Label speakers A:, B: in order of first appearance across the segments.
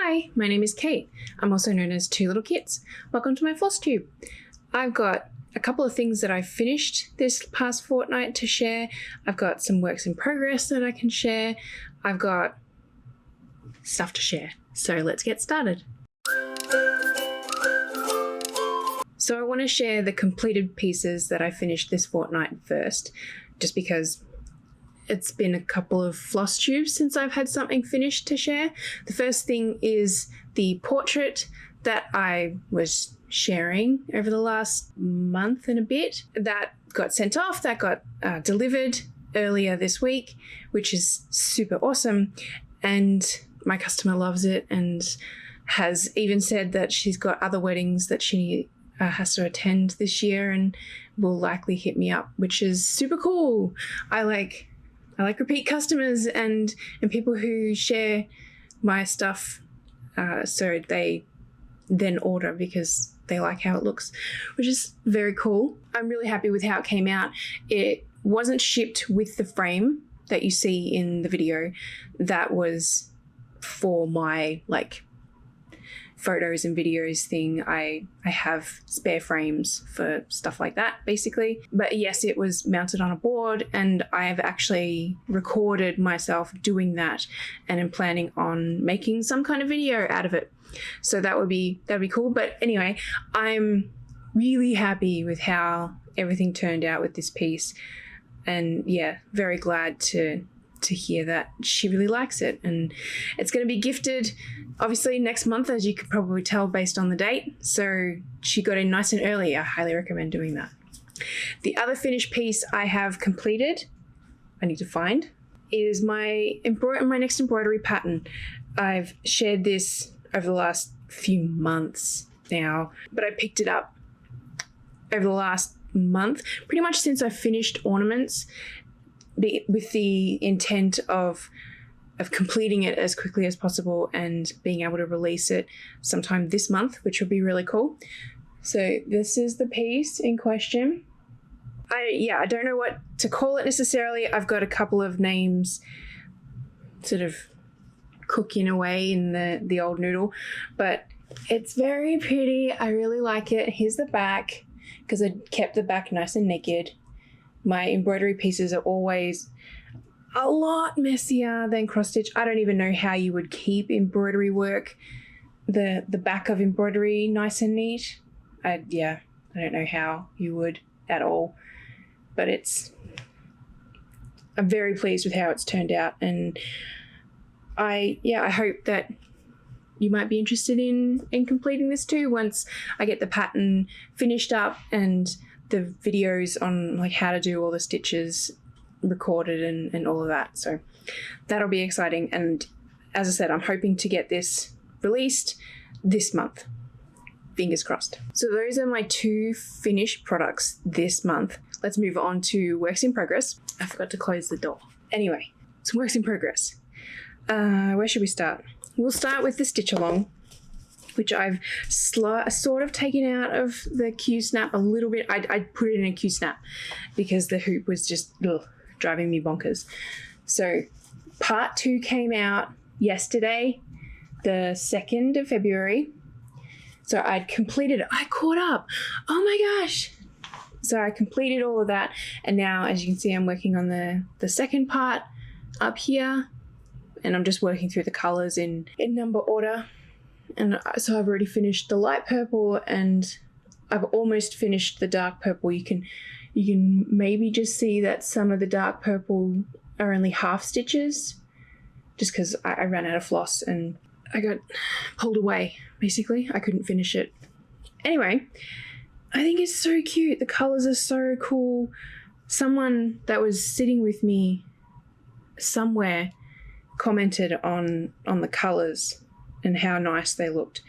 A: Hi, my name is Kate. I'm also known as Two Little Kits. Welcome to my FlossTube. I've got a couple of things that I've finished this past fortnight to share. I've got some works in progress that I can share. I've got stuff to share. So let's get started. So I want to share the completed pieces that I finished this fortnight first, just because it's been a couple of FlossTubes since I've had something finished to share. The first thing is the portrait that I was sharing over the last month and a bit. That got sent off, that got delivered earlier this week, which is super awesome. And my customer loves it and has even said that she's got other weddings that she has to attend this year and will likely hit me up, which is super cool. I like repeat customers and people who share my stuff so they then order because they like how it looks, which is very cool. I'm really happy with how it came out. It wasn't shipped with the frame that you see in the video. That was for my photos and videos thing. I have spare frames for stuff like that, basically. But yes, it was mounted on a board and I've actually recorded myself doing that and am planning on making some kind of video out of it. So that'd be cool. But anyway, I'm really happy with how everything turned out with this piece. And yeah, very glad to hear that she really likes it, and it's going to be gifted obviously next month, as you could probably tell based on the date. So she got in nice and early. I highly recommend doing that. The other finished piece I have completed, I need to find, is my next embroidery pattern. I've shared this over the last few months now, but I picked it up over the last month, pretty much since I finished ornaments, with the intent of completing it as quickly as possible and being able to release it sometime this month, which would be really cool. So this is the piece in question. I don't know what to call it necessarily. I've got a couple of names sort of cooking away in the old noodle, but it's very pretty. I really like it. Here's the back, because I kept the back nice and naked. My embroidery pieces are always a lot messier than cross stitch. I don't even know how you would keep embroidery work, the back of embroidery nice and neat. I don't know how you would at all, but I'm very pleased with how it's turned out, and I hope that you might be interested in completing this too once I get the pattern finished up and the videos on how to do all the stitches recorded and all of that. So that'll be exciting. And as I said, I'm hoping to get this released this month. Fingers crossed. So those are my two finished products this month. Let's move on to works in progress. I forgot to close the door. Anyway, some works in progress. Where should we start? We'll start with the stitch along, which I've sort of taken out of the Q-snap a little bit. I put it in a Q-snap because the hoop was just driving me bonkers. So part 2 came out yesterday, the 2nd of February. So I'd completed it. I caught up. Oh my gosh. So I completed all of that. And now, as you can see, I'm working on the second part up here. And I'm just working through the colors in number order. And so I've already finished the light purple and I've almost finished the dark purple. You can maybe just see that some of the dark purple are only half stitches, just because I ran out of floss and I got pulled away, basically. I couldn't finish it. Anyway, I think it's so cute. The colors are so cool. Someone that was sitting with me somewhere commented on the colors and how nice they looked.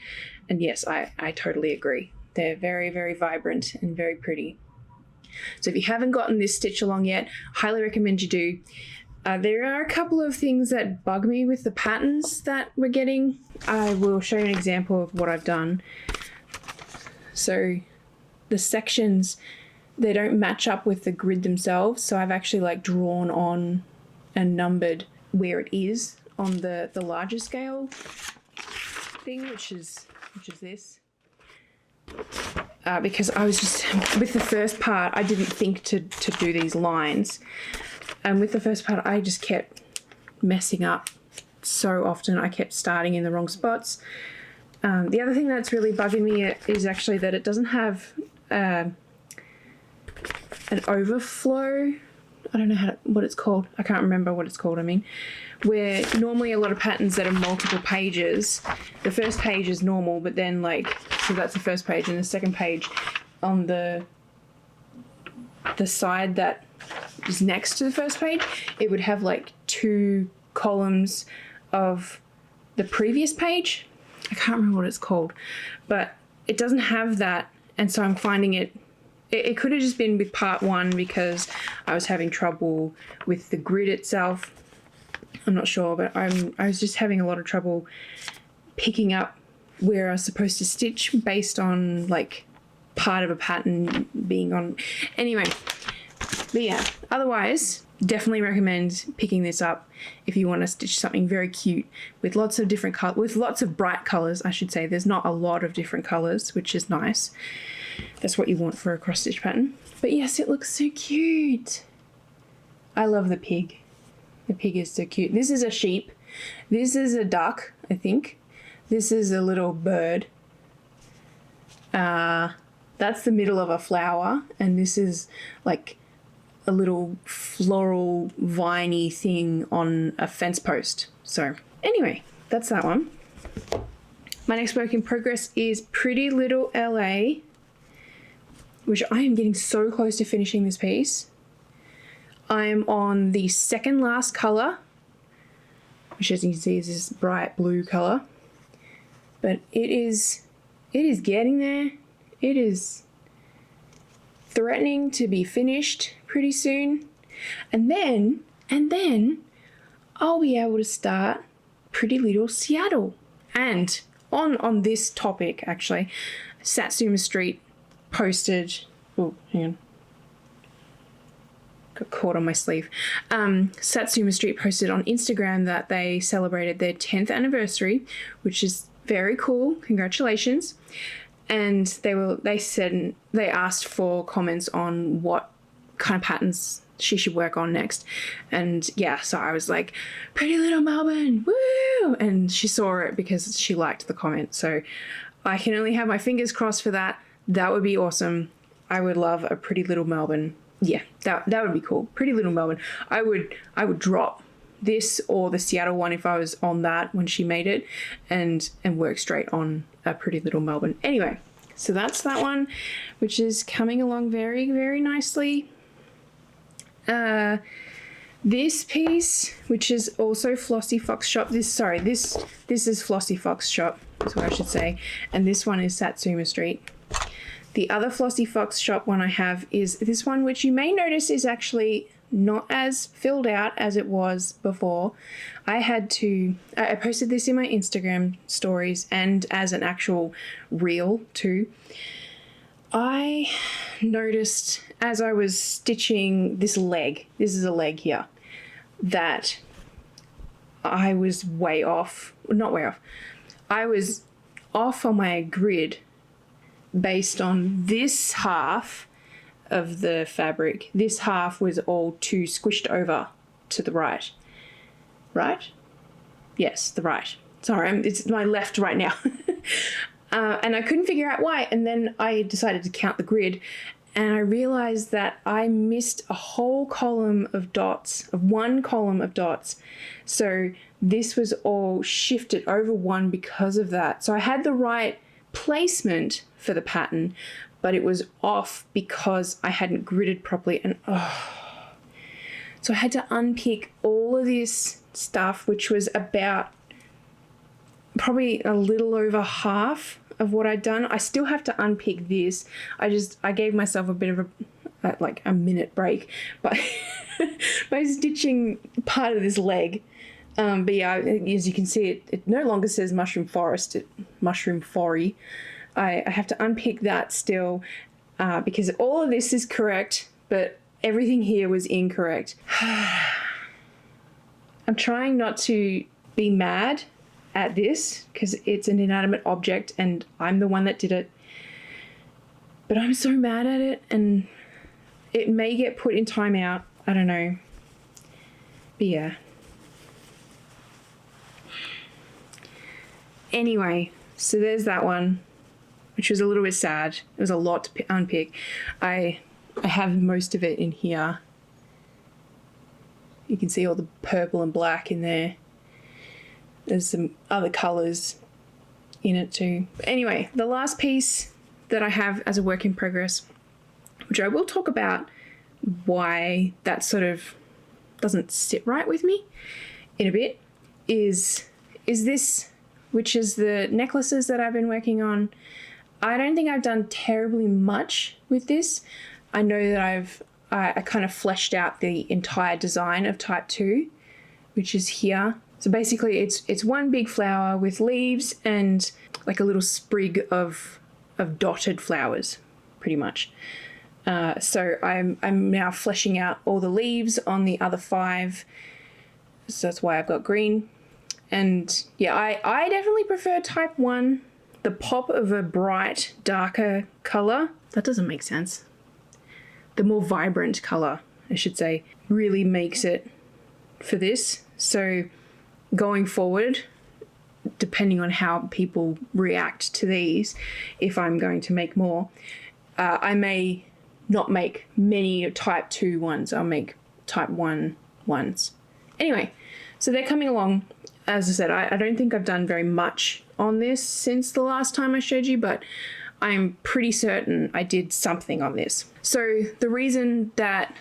A: And yes, I totally agree. They're very, very vibrant and very pretty. So if you haven't gotten this stitch along yet, highly recommend you do. There are a couple of things that bug me with the patterns that we're getting. I will show you an example of what I've done. So the sections, they don't match up with the grid themselves. So I've actually drawn on and numbered where it is on the larger scale. thing, which is this. Because I was just, with the first part, I didn't think to do these lines. And with the first part, I just kept messing up so often. I kept starting in the wrong spots. The other thing that's really bugging me is actually that it doesn't have an overflow. I don't know what it's called. I can't remember what it's called, I mean. Where normally a lot of patterns that are multiple pages, the first page is normal, but then like, so that's the first page, and the second page on the side that is next to the first page, it would have like 2 columns of the previous page. I can't remember what it's called, but it doesn't have that, and so I'm finding it could have just been with part 1 because I was having trouble with the grid itself. I'm not sure, but I was just having a lot of trouble picking up where I was supposed to stitch based on like part of a pattern being on. Anyway, but yeah, otherwise definitely recommend picking this up if you want to stitch something very cute with lots of different with lots of bright colors, I should say. There's not a lot of different colors, which is nice. That's what you want for a cross stitch pattern. But yes, it looks so cute. I love the pig. The pig is so cute. This is a sheep. This is a duck, I think. This is a little bird. That's the middle of a flower, and this is like a little floral viney thing on a fence post. So anyway, that's that one. My next work in progress is Pretty Little LA, which I am getting so close to finishing this piece. I am on the second last color, which as you can see is this bright blue color. But it is getting there. It is threatening to be finished pretty soon. And then I'll be able to start Pretty Little Seattle. And on this topic, actually, Satsuma Street posted, oh, hang on. Got caught on my sleeve. Satsuma Street posted on Instagram that they celebrated their 10th anniversary, which is very cool. Congratulations. And they asked for comments on what kind of patterns she should work on next. And yeah, so I was like, Pretty Little Melbourne, woo! And she saw it because she liked the comment. So I can only have my fingers crossed for that. That would be awesome. I would love a Pretty Little Melbourne. Yeah, that would be cool. Pretty Little Melbourne. I would drop this or the Seattle one if I was on that when she made it, and work straight on a Pretty Little Melbourne. Anyway, so that's that one, which is coming along very, very nicely. This piece, which is also Flossy Fox Shop. This is Flossy Fox Shop, is what I should say, and this one is Satsuma Street. The other Flossy Fox Shop one I have is this one, which you may notice is actually not as filled out as it was before. I posted this in my Instagram stories and as an actual reel too. I noticed as I was stitching this leg, this is a leg here, that I was I was off on my grid based on this half of the fabric. This half was all too squished over to the right. Right? Yes, the right. Sorry, it's my left right now. And I couldn't figure out why. And then I decided to count the grid, and I realized that I missed a whole column of dots, one column of dots. So this was all shifted over one because of that. So I had the right placement for the pattern, but it was off because I hadn't gridded properly. And so I had to unpick all of this stuff, which was about probably a little over half of what I'd done. I still have to unpick this. I gave myself a bit of a minute break by stitching part of this leg. But yeah, as you can see, it no longer says Mushroom Forest, Mushroom Forry. I have to unpick that still because all of this is correct, but everything here was incorrect. I'm trying not to be mad at this because it's an inanimate object and I'm the one that did it. But I'm so mad at it, and it may get put in timeout. I don't know. But yeah. Anyway, so there's that one, which was a little bit sad. It was a lot to unpick. I have most of it in here. You can see all the purple and black in there. There's some other colours in it too. But anyway, the last piece that I have as a work in progress, which I will talk about why that sort of doesn't sit right with me in a bit, is this, which is the necklaces that I've been working on. I don't think I've done terribly much with this. I know that I kind of fleshed out the entire design of type 2, which is here. So basically it's one big flower with leaves and like a little sprig of dotted flowers, pretty much. So I'm now fleshing out all the leaves on the other 5. So that's why I've got green. And yeah, I definitely prefer type 1. The pop of a bright, darker color, that doesn't make sense. The more vibrant color, I should say, really makes it for this. So going forward, depending on how people react to these, if I'm going to make more, I may not make many type 2 ones. I'll make type 1 ones. Anyway, so they're coming along. As I said, I don't think I've done very much on this since the last time I showed you, but I'm pretty certain I did something on this. So the reason that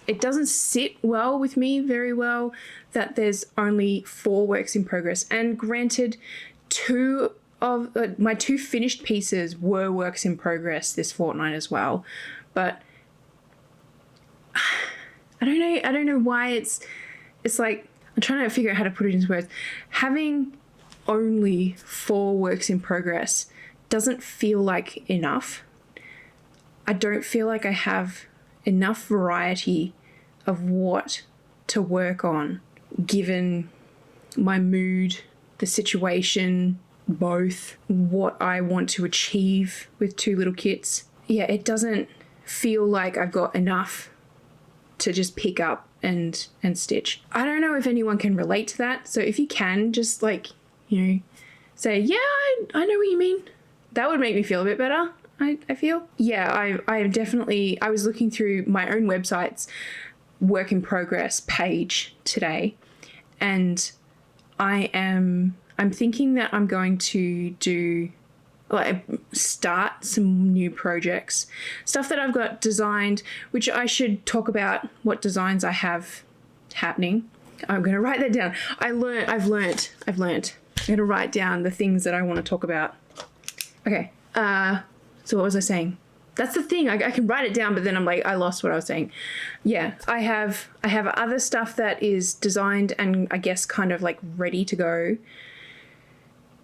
A: it doesn't sit well with me very well, that there's only 4 works in progress, and granted, 2 of my 2 finished pieces were works in progress this fortnight as well, but I don't know why it's like, I'm trying to figure out how to put it into words. Having only 4 works in progress doesn't feel like enough. I don't feel like I have enough variety of what to work on, given my mood, the situation, both, what I want to achieve with Two Little Kits. Yeah, it doesn't feel like I've got enough to just pick up and stitch. I don't know if anyone can relate to that. So if you can, just like, you know, say, yeah, I know what you mean. That would make me feel a bit better, I feel. Yeah, I definitely, I was looking through my own website's work in progress page today, and I'm thinking that I'm going to do, like, start some new projects, stuff that I've got designed, which I should talk about what designs I have happening. I'm going to write that down. I've learnt. I'm going to write down the things that I want to talk about. Okay. So what was I saying? That's the thing. I can write it down, but then I'm like, I lost what I was saying. Yeah, I have other stuff that is designed and I guess kind of like ready to go.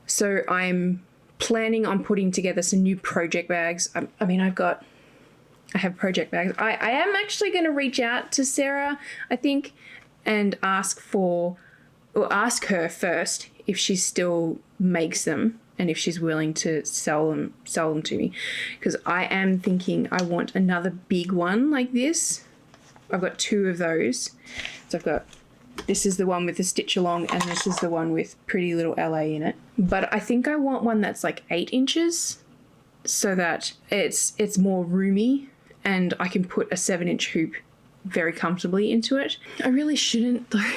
A: So I'm planning on putting together some new project bags. I have project bags. I am actually going to reach out to Sarah, I think, and ask her first if she still makes them and if she's willing to sell them to me, because I am thinking I want another big one like this. I've got 2 of those. So this is the one with the stitch along and this is the one with Pretty Little LA in it. But I think I want one that's like 8 inches so that it's more roomy and I can put a 7-inch hoop very comfortably into it. I really shouldn't though.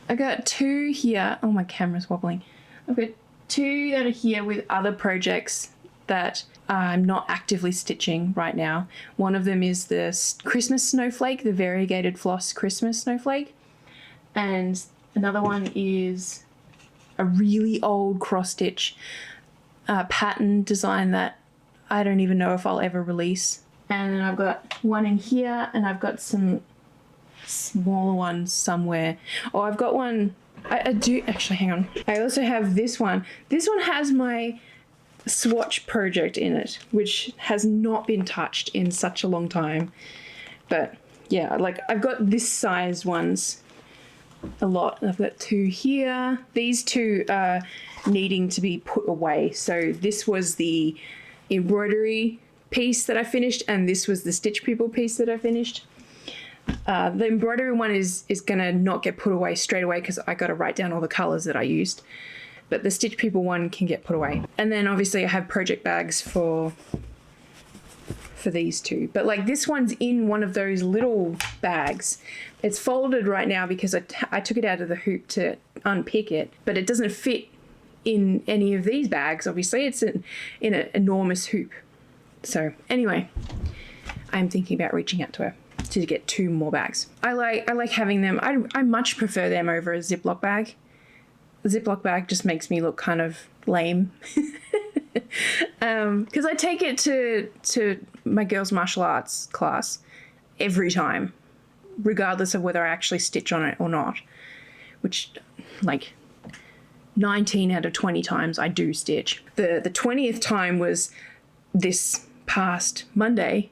A: I got 2 here. Oh, my camera's wobbling. I've got 2 that are here with other projects that I'm not actively stitching right now. One of them is the Christmas snowflake, the variegated floss Christmas snowflake. And another one is a really old cross-stitch pattern design that I don't even know if I'll ever release. And then I've got one in here and I've got some smaller ones somewhere. Oh, I've got one. I do actually, hang on. I also have this one. This one has my swatch project in it, which has not been touched in such a long time. But yeah, like I've got this size ones a lot. I've got 2 here. These 2 are needing to be put away. So this was the embroidery piece that I finished, and this was the Stitch People piece that I finished. The embroidery one is gonna not get put away straight away because I got to write down all the colors that I used. But the Stitch People one can get put away. And then obviously I have project bags for these 2. But like this one's in one of those little bags. It's folded right now because I took it out of the hoop to unpick it, but it doesn't fit in any of these bags. Obviously it's in an enormous hoop. So anyway, I'm thinking about reaching out to her to get 2 more bags. I like having them. I much prefer them over a Ziploc bag. A Ziploc bag just makes me look kind of lame. Because I take it to my girls' martial arts class every time, regardless of whether I actually stitch on it or not, which like 19 out of 20 times I do stitch. The 20th time was this past Wednesday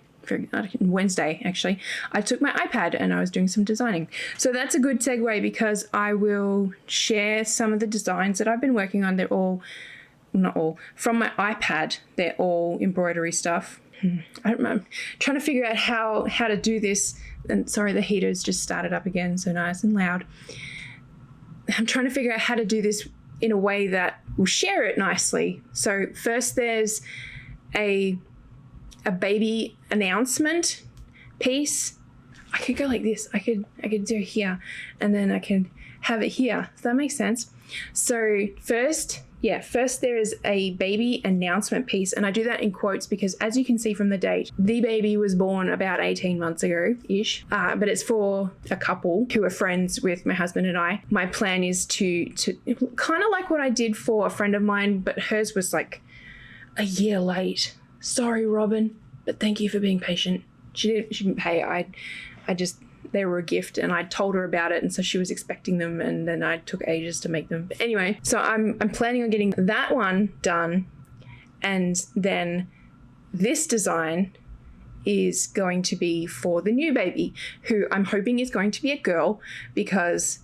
A: actually. I took my iPad and I was doing some designing. So that's a good segue because I will share some of the designs that I've been working on. They're all, not all, from my iPad. They're all embroidery stuff. I don't know. I'm trying to figure out how to do this. And sorry, the heater's just started up again, so nice and loud. I'm trying to figure out how to do this in a way that will share it nicely. So first there's a baby announcement piece. I could go like this. I could do it here and then I can have it here. Does that make sense? So first there is a baby announcement piece, and I do that in quotes because as you can see from the date, the baby was born about 18 months ago-ish, but it's for a couple who are friends with my husband and I. My plan is to kind of like what I did for a friend of mine, but hers was like a year late. Sorry, Robin, but thank you for being patient. She didn't pay. They were a gift and I told her about it, and so she was expecting them, and then I took ages to make them. But anyway, so I'm planning on getting that one done, and then this design is going to be for the new baby, who I'm hoping is going to be a girl, because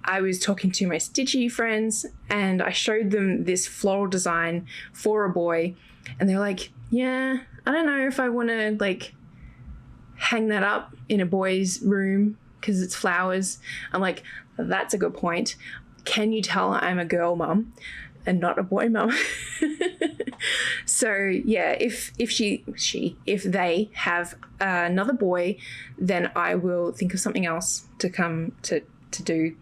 A: I was talking to my stitchy friends and I showed them this floral design for a boy, and they're like, yeah, I don't know if I want to like hang that up in a boy's room because it's flowers. I'm like, that's a good point. Can you tell I'm a girl mum and not a boy mum? So yeah, if they have another boy, then I will think of something else to come to do.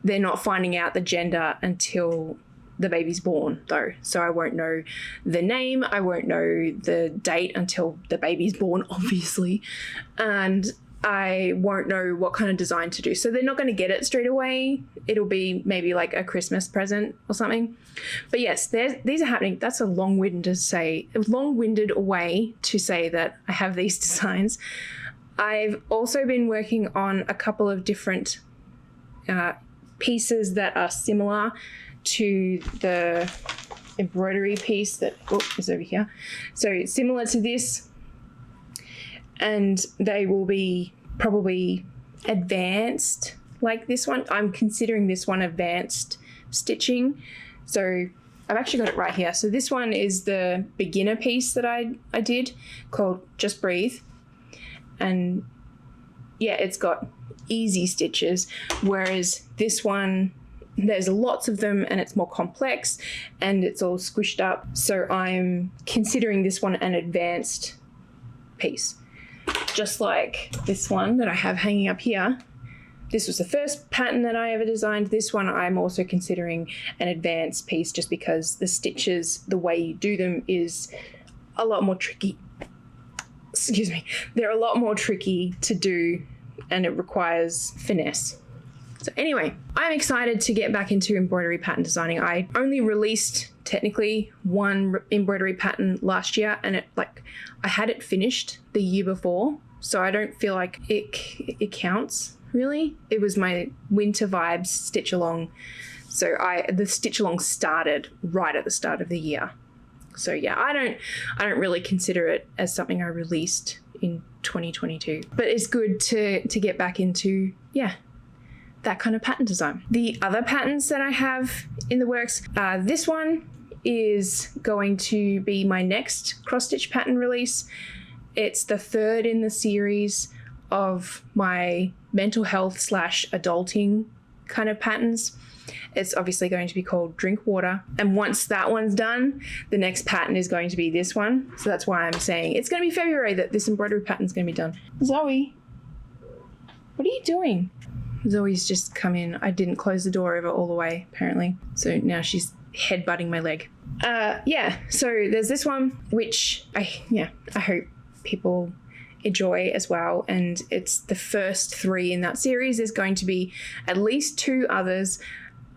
A: They're not finding out the gender until the baby's born though, so I won't know the name, I won't know the date until the baby's born, obviously, and I won't know what kind of design to do. So they're not going to get it straight away. It'll be maybe like a Christmas present or something. But yes, these are happening. That's a long-winded way to say that I have these designs. I've also been working on a couple of different pieces that are similar to the embroidery piece that is over here. So similar to this, and they will be probably advanced like this one. I'm considering this one advanced stitching. So I've actually got it right here. So this one is the beginner piece that I did called Just Breathe. And yeah, it's got easy stitches, whereas this one, there's lots of them and it's more complex and it's all squished up. So I'm considering this one an advanced piece. Just like this one that I have hanging up here. This was the first pattern that I ever designed. This one I'm also considering an advanced piece just because the stitches, the way you do them is a lot more tricky. Excuse me. They're a lot more tricky to do and it requires finesse. So anyway, I'm excited to get back into embroidery pattern designing. I only released technically one embroidery pattern last year, and I had it finished the year before, so I don't feel like it counts really. It was my winter vibes stitch along, so the stitch along started right at the start of the year. So yeah, I don't really consider it as something I released in 2022, but it's good to get back into that kind of pattern design. The other patterns that I have in the works, this one is going to be my next cross-stitch pattern release. It's the third in the series of my mental health / adulting kind of patterns. It's obviously going to be called Drink Water. And once that one's done, the next pattern is going to be this one. So that's why I'm saying it's going to be February that this embroidery pattern is going to be done. Zoe, what are you doing? Zoe's just come in. I didn't close the door over all the way, apparently. So now she's headbutting my leg. Yeah, so there's this one, which I hope people enjoy as well. And it's the first 3 in that series. There's going to be at least 2 others.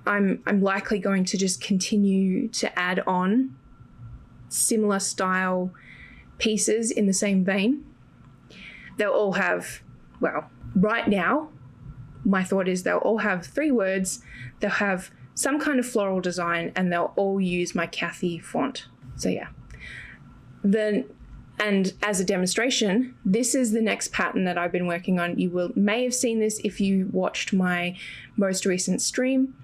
A: I'm likely going to just continue to add on similar style pieces in the same vein. They'll all have, well, right now, my thought is they'll all have 3 words. They'll have some kind of floral design, and they'll all use my Kathy font. So yeah. And as a demonstration, this is the next pattern that I've been working on. You may have seen this if you watched my most recent stream.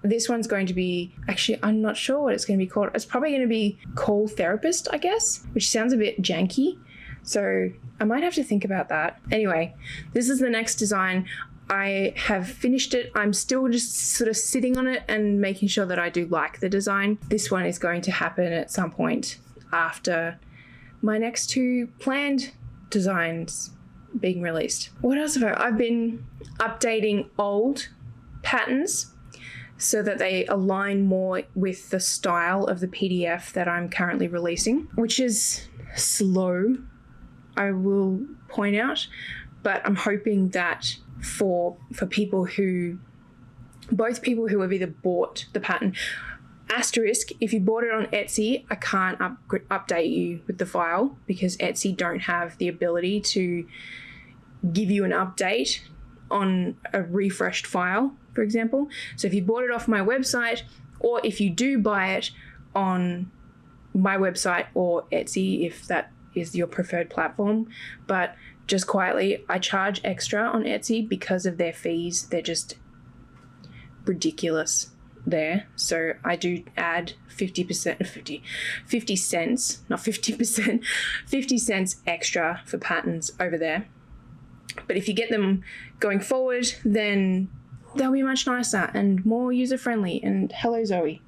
A: This one's going to be, actually, I'm not sure what it's going to be called. It's probably going to be Call Therapist, I guess, which sounds a bit janky. So I might have to think about that. Anyway, this is the next design. I have finished it. I'm still just sort of sitting on it and making sure that I do like the design. This one is going to happen at some point after my next 2 planned designs being released. What else have I've been updating old patterns so that they align more with the style of the PDF that I'm currently releasing, which is slow, I will point out, but I'm hoping that for people who, both people who have either bought the pattern, asterisk, if you bought it on Etsy, I can't update you with the file because Etsy don't have the ability to give you an update on a refreshed file, for example. So if you bought it off my website, or if you do buy it on my website or Etsy, if that is your preferred platform, but just quietly, I charge extra on Etsy because of their fees. They're just ridiculous there. So I do add 50 cents, not 50%, 50 cents extra for patterns over there. But if you get them going forward, then they'll be much nicer and more user-friendly. And hello, Zoe.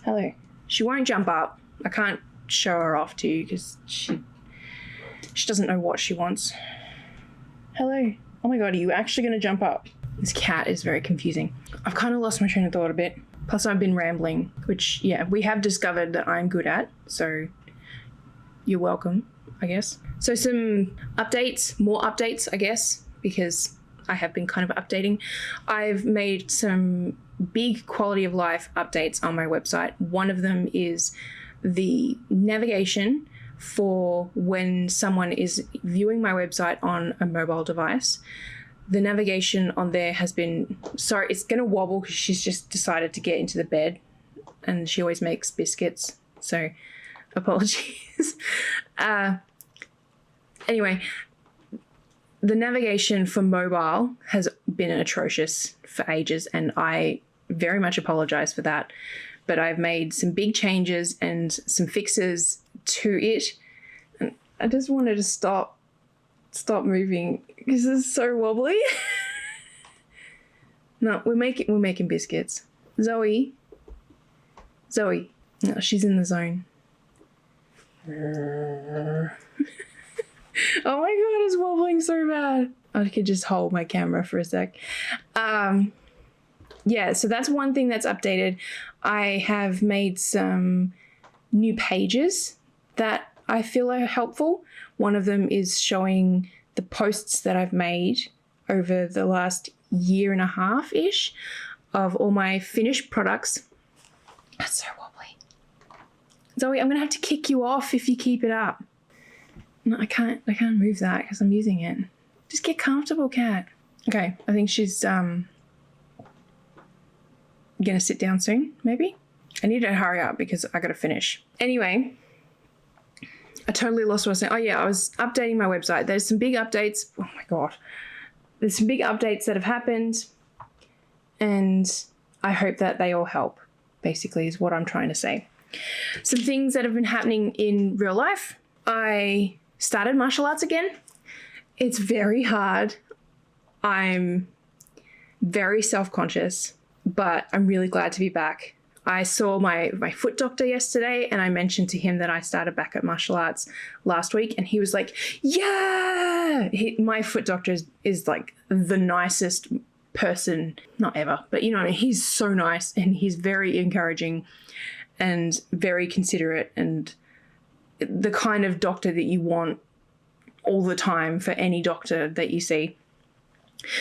A: Hello. She won't jump up. I can't show her off to you because she doesn't know what she wants. Hello. Oh my God, are you actually going to jump up? This cat is very confusing. I've kind of lost my train of thought a bit. Plus I've been rambling, which, yeah, we have discovered that I'm good at. So you're welcome, I guess. So some updates, more updates, I guess, because I have been kind of updating. I've made some big quality of life updates on my website. One of them is the navigation for when someone is viewing my website on a mobile device. The navigation on there has been, sorry, it's going to wobble because she's just decided to get into the bed and she always makes biscuits. So apologies. Anyway, the navigation for mobile has been atrocious for ages and I very much apologize for that. But I've made some big changes and some fixes to it. And I just wanted to stop moving because it's so wobbly. No, we're making biscuits. Zoe. No, she's in the zone. Oh my God, it's wobbling so bad. I could just hold my camera for a sec. Yeah, so that's one thing that's updated. I have made some new pages that I feel are helpful. One of them is showing the posts that I've made over the last 1.5-ish of all my finished products. That's so wobbly. Zoe, I'm gonna have to kick you off if you keep it up. No, I can't move that because I'm using it. Just get comfortable, cat. Okay, I think she's gonna sit down soon, maybe. I need to hurry up because I gotta finish. Anyway, I totally lost what I was saying. Oh yeah, I was updating my website. There's some big updates. Oh my God. There's some big updates that have happened. and I hope that they all help, basically is what I'm trying to say. Some things that have been happening in real life. I started martial arts again. It's very hard. I'm very self-conscious, but I'm really glad to be back. I saw my foot doctor yesterday, and I mentioned to him that I started back at martial arts last week, and he was like, yeah! My foot doctor is like the nicest person, not ever, but you know what I mean? He's so nice, and he's very encouraging and very considerate, and the kind of doctor that you want all the time for any doctor that you see.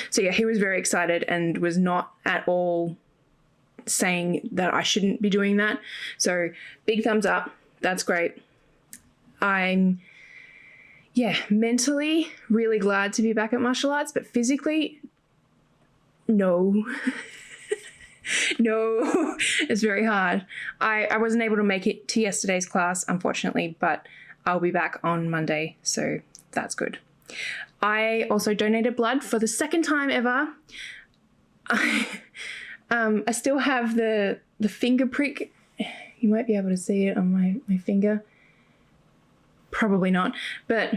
A: So yeah, he was very excited and was not at all saying that I shouldn't be doing that. So big thumbs up. That's great. I'm, mentally really glad to be back at martial arts, but physically, no. No, it's very hard. I wasn't able to make it to yesterday's class, unfortunately, but I'll be back on Monday, so that's good. I also donated blood for the second time ever. I still have the finger prick. You might be able to see it on my finger. Probably not. But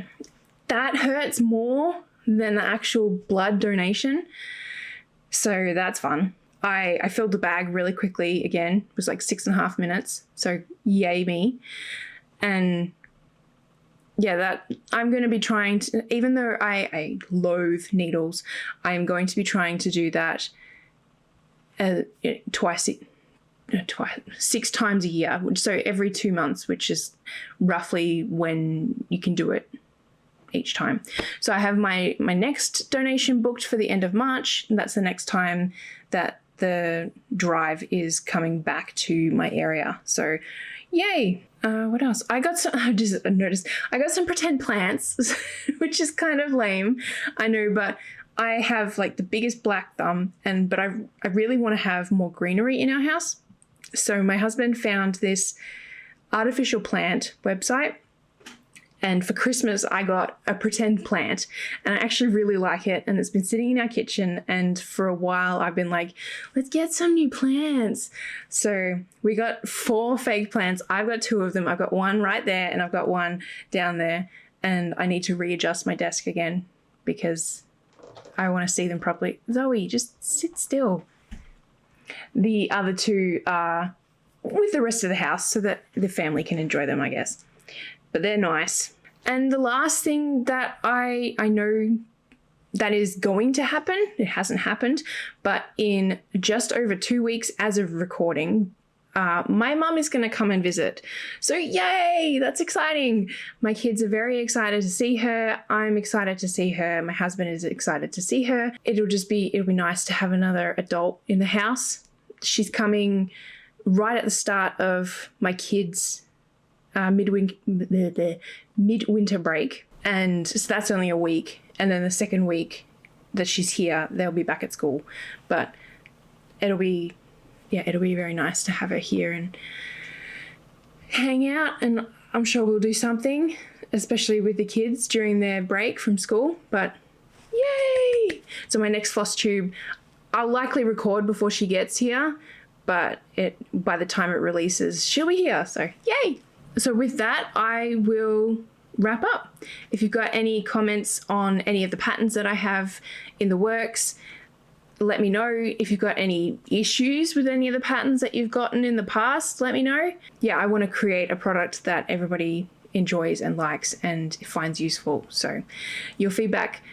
A: that hurts more than the actual blood donation. So that's fun. I filled the bag really quickly again. It was like 6.5 minutes. So yay me. And yeah, that I'm going to be trying to, even though I loathe needles, I'm going to be trying to do that 6 times a year, so every 2 months, which is roughly when you can do it each time. So I have my next donation booked for the end of March. And that's the next time that the drive is coming back to my area. So yay. What else? I just noticed I got some pretend plants, which is kind of lame, I know, but I have like the biggest black thumb, but I really want to have more greenery in our house. So my husband found this artificial plant website, and for Christmas I got a pretend plant, and I actually really like it, and it's been sitting in our kitchen, and for a while I've been like, let's get some new plants. So we got 4 fake plants. I've got 2 of them. I've got one right there and I've got one down there, and I need to readjust my desk again because I want to see them properly. Zoe, just sit still. The other 2 are with the rest of the house so that the family can enjoy them, I guess. But they're nice. And the last thing that I know that is going to happen, it hasn't happened, but in just over 2 weeks as of recording, my mum is going to come and visit. So yay, that's exciting. My kids are very excited to see her. I'm excited to see her. My husband is excited to see her. It'll be nice to have another adult in the house. She's coming right at the start of my kids' midwinter break, and so that's only a week, and then the second week that she's here they'll be back at school, but it'll be very nice to have her here and hang out, and I'm sure we'll do something, especially with the kids during their break from school. But yay! So my next FlossTube I'll likely record before she gets here, but by the time it releases she'll be here, so yay! So with that, I will wrap up. If you've got any comments on any of the patterns that I have in the works, let me know. If you've got any issues with any of the patterns that you've gotten in the past, let me know. Yeah, I want to create a product that everybody enjoys and likes and finds useful. So your feedback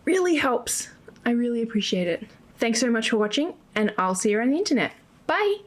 A: really helps. I really appreciate it. Thanks so much for watching, and I'll see you on the internet. Bye.